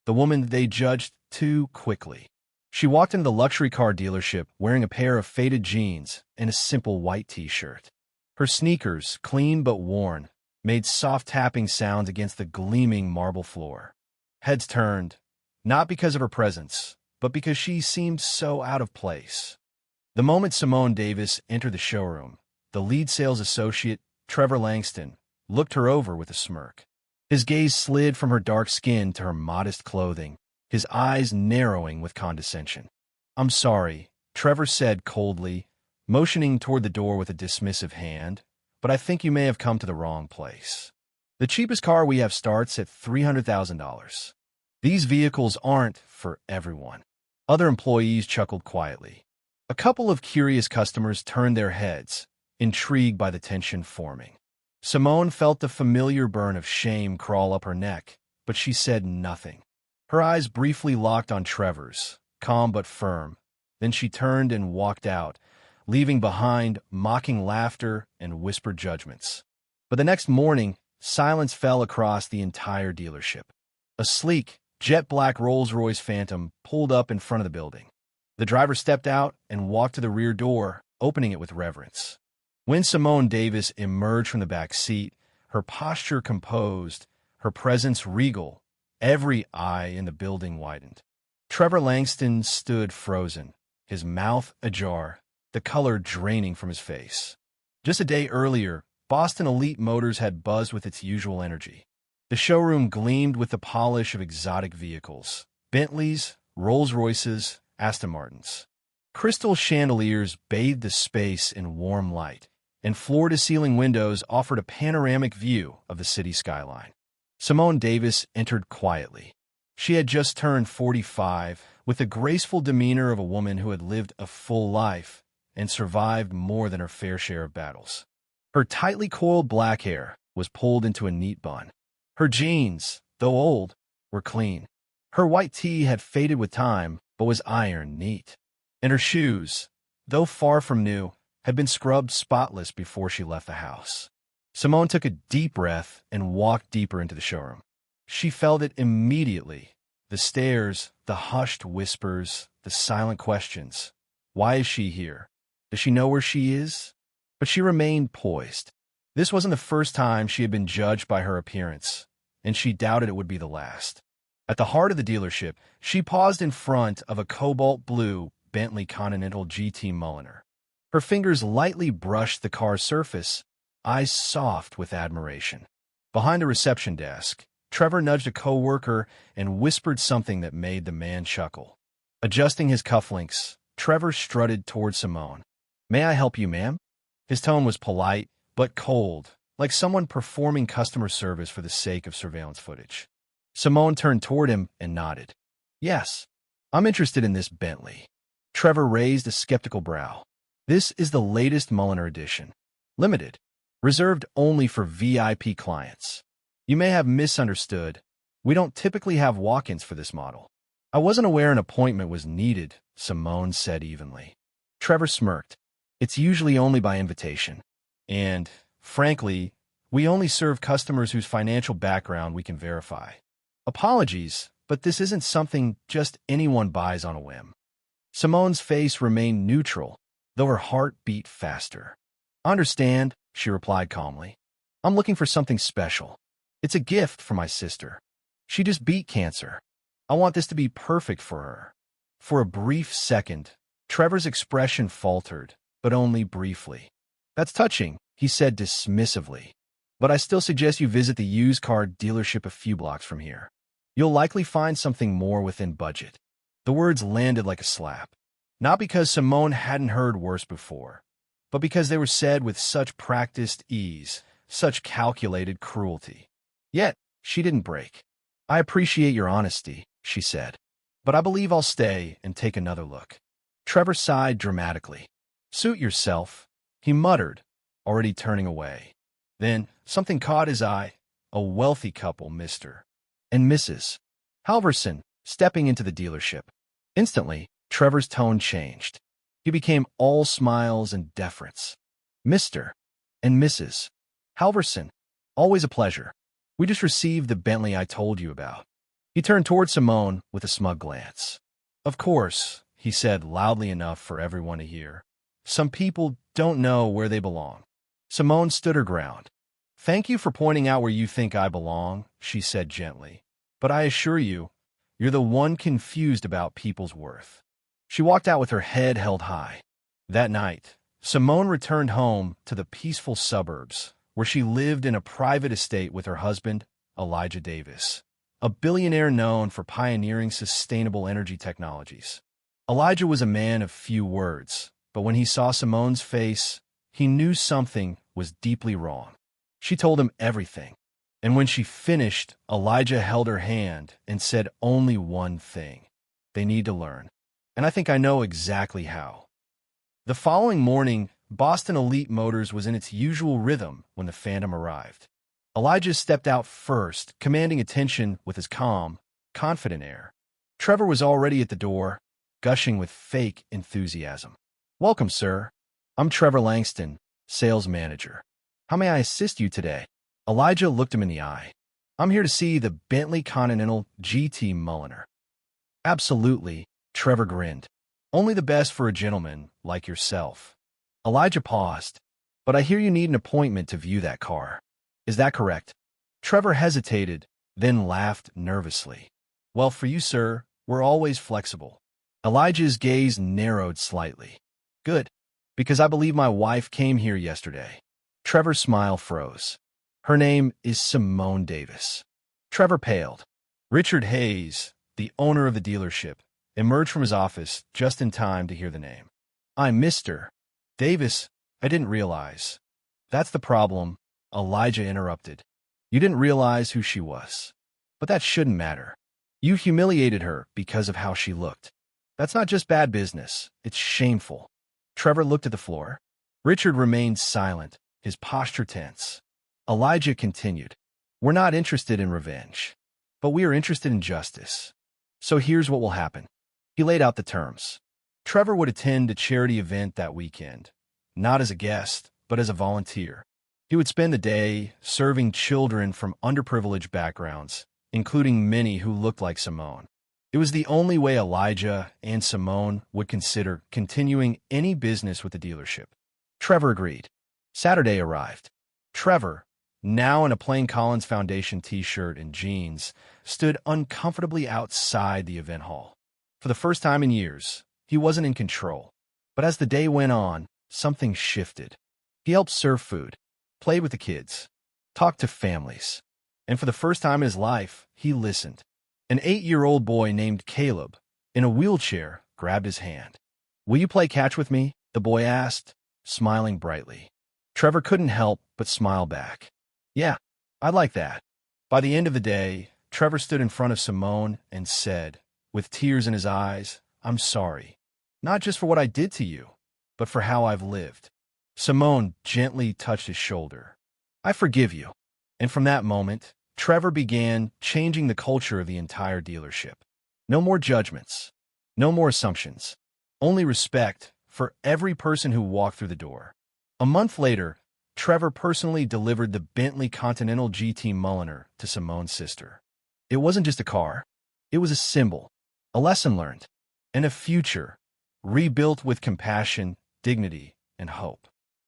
the woman they judged too quickly. She walked into the luxury car dealership wearing a pair of faded jeans and a simple white t-shirt. Her sneakers, clean but worn, made soft tapping sounds against the gleaming marble floor. Heads turned, not because of her presence, but because she seemed so out of place. The moment Simone Davis entered the showroom, the lead sales associate, Trevor Langston, looked her over with a smirk. His gaze slid from her dark skin to her modest clothing, his eyes narrowing with condescension. "I'm sorry," Trevor said coldly, motioning toward the door with a dismissive hand, "but I think you may have come to the wrong place. The cheapest car we have starts at $300,000. These vehicles aren't for everyone." Other employees chuckled quietly. A couple of curious customers turned their heads, intrigued by the tension forming. Simone felt the familiar burn of shame crawl up her neck, but she said nothing. Her eyes briefly locked on Trevor's, calm but firm. Then she turned and walked out, leaving behind mocking laughter and whispered judgments. But the next morning, silence fell across the entire dealership. A sleek, jet-black Rolls-Royce Phantom pulled up in front of the building. The driver stepped out and walked to the rear door, opening it with reverence. When Simone Davis emerged from the back seat, her posture composed, her presence regal, every eye in the building widened. Trevor Langston stood frozen, his mouth ajar, the color draining from his face. Just a day earlier, Boston Elite Motors had buzzed with its usual energy. The showroom gleamed with the polish of exotic vehicles: Bentleys, Rolls-Royces, Aston Martins. Crystal chandeliers bathed the space in warm light, and floor-to-ceiling windows offered a panoramic view of the city skyline. Simone Davis entered quietly. She had just turned 45, with the graceful demeanor of a woman who had lived a full life and survived more than her fair share of battles. Her tightly coiled black hair was pulled into a neat bun. Her jeans, though old, were clean. Her white tee had faded with time, but was iron neat. And her shoes, though far from new, had been scrubbed spotless before she left the house. Simone took a deep breath and walked deeper into the showroom. She felt it immediately. The stares, the hushed whispers, the silent questions. Why is she here? Does she know where she is? But she remained poised. This wasn't the first time she had been judged by her appearance, and she doubted it would be the last. At the heart of the dealership, she paused in front of a cobalt blue Bentley Continental GT Mulliner. Her fingers lightly brushed the car's surface, eyes soft with admiration. Behind a reception desk, Trevor nudged a coworker and whispered something that made the man chuckle. Adjusting his cufflinks, Trevor strutted toward Simone. "May I help you, ma'am?" His tone was polite, but cold, like someone performing customer service for the sake of surveillance footage. Simone turned toward him and nodded. "Yes, I'm interested in this Bentley." Trevor raised a skeptical brow. "This is the latest Mulliner edition. Limited. Reserved only for VIP clients. You may have misunderstood. We don't typically have walk-ins for this model." "I wasn't aware an appointment was needed," Simone said evenly. Trevor smirked. "It's usually only by invitation. And, frankly, we only serve customers whose financial background we can verify. Apologies, but this isn't something just anyone buys on a whim." Simone's face remained neutral, though her heart beat faster. "I understand," she replied calmly. "I'm looking for something special. It's a gift for my sister. She just beat cancer. I want this to be perfect for her." For a brief second, Trevor's expression faltered, but only briefly. "That's touching," he said dismissively. "But I still suggest you visit the used car dealership a few blocks from here. You'll likely find something more within budget." The words landed like a slap. Not because Simone hadn't heard worse before, but because they were said with such practiced ease, such calculated cruelty. Yet, she didn't break. "I appreciate your honesty," she said, "but I believe I'll stay and take another look." Trevor sighed dramatically. "Suit yourself," he muttered, already turning away. Then, something caught his eye. A wealthy couple, Mr. and Mrs. Halverson, stepping into the dealership. Instantly, Trevor's tone changed. He became all smiles and deference. "Mr. and Mrs. Halverson, always a pleasure. We just received the Bentley I told you about." He turned toward Simone with a smug glance. Of course, he said loudly enough for everyone to hear. Some people don't know where they belong. Simone stood her ground. Thank you for pointing out where you think I belong, she said gently. But I assure you, you're the one confused about people's worth. She walked out with her head held high. That night, Simone returned home to the peaceful suburbs, where she lived in a private estate with her husband, Elijah Davis, a billionaire known for pioneering sustainable energy technologies. Elijah was a man of few words, but when he saw Simone's face, he knew something was deeply wrong. She told him everything. And when she finished, Elijah held her hand and said only one thing. They need to learn. And I think I know exactly how. The following morning, Boston Elite Motors was in its usual rhythm when the Phantom arrived. Elijah stepped out first, commanding attention with his calm, confident air. Trevor was already at the door, gushing with fake enthusiasm. Welcome, sir. I'm Trevor Langston, sales manager. How may I assist you today? Elijah looked him in the eye. I'm here to see the Bentley Continental GT Mulliner. Absolutely, Trevor grinned. Only the best for a gentleman like yourself. Elijah paused. But I hear you need an appointment to view that car. Is that correct? Trevor hesitated, then laughed nervously. Well, for you, sir, we're always flexible. Elijah's gaze narrowed slightly. Good, because I believe my wife came here yesterday. Trevor's smile froze. Her name is Simone Davis. Trevor paled. Richard Hayes, the owner of the dealership, emerged from his office just in time to hear the name. I'm Mr. Davis. I didn't realize. That's the problem, Elijah interrupted. You didn't realize who she was. But that shouldn't matter. You humiliated her because of how she looked. That's not just bad business. It's shameful. Trevor looked at the floor. Richard remained silent, his posture tense. Elijah continued. We're not interested in revenge, but we are interested in justice. So here's what will happen. He laid out the terms. Trevor would attend a charity event that weekend, not as a guest, but as a volunteer. He would spend the day serving children from underprivileged backgrounds, including many who looked like Simone. It was the only way Elijah and Simone would consider continuing any business with the dealership. Trevor agreed. Saturday arrived. Trevor, now in a plain Collins Foundation t-shirt and jeans, stood uncomfortably outside the event hall. For the first time in years, he wasn't in control. But as the day went on, something shifted. He helped serve food, played with the kids, talked to families. And for the first time in his life, he listened. An 8-year-old boy named Caleb, in a wheelchair, grabbed his hand. Will you play catch with me? The boy asked, smiling brightly. Trevor couldn't help but smile back. Yeah, I'd like that. By the end of the day, Trevor stood in front of Simone and said, with tears in his eyes, I'm sorry. Not just for what I did to you, but for how I've lived. Simone gently touched his shoulder. I forgive you. And from that moment, Trevor began changing the culture of the entire dealership. No more judgments. No more assumptions. Only respect for every person who walked through the door. A month later, Trevor personally delivered the Bentley Continental GT Mulliner to Simone's sister. It wasn't just a car. It was a symbol, a lesson learned, and a future rebuilt with compassion, dignity, and hope.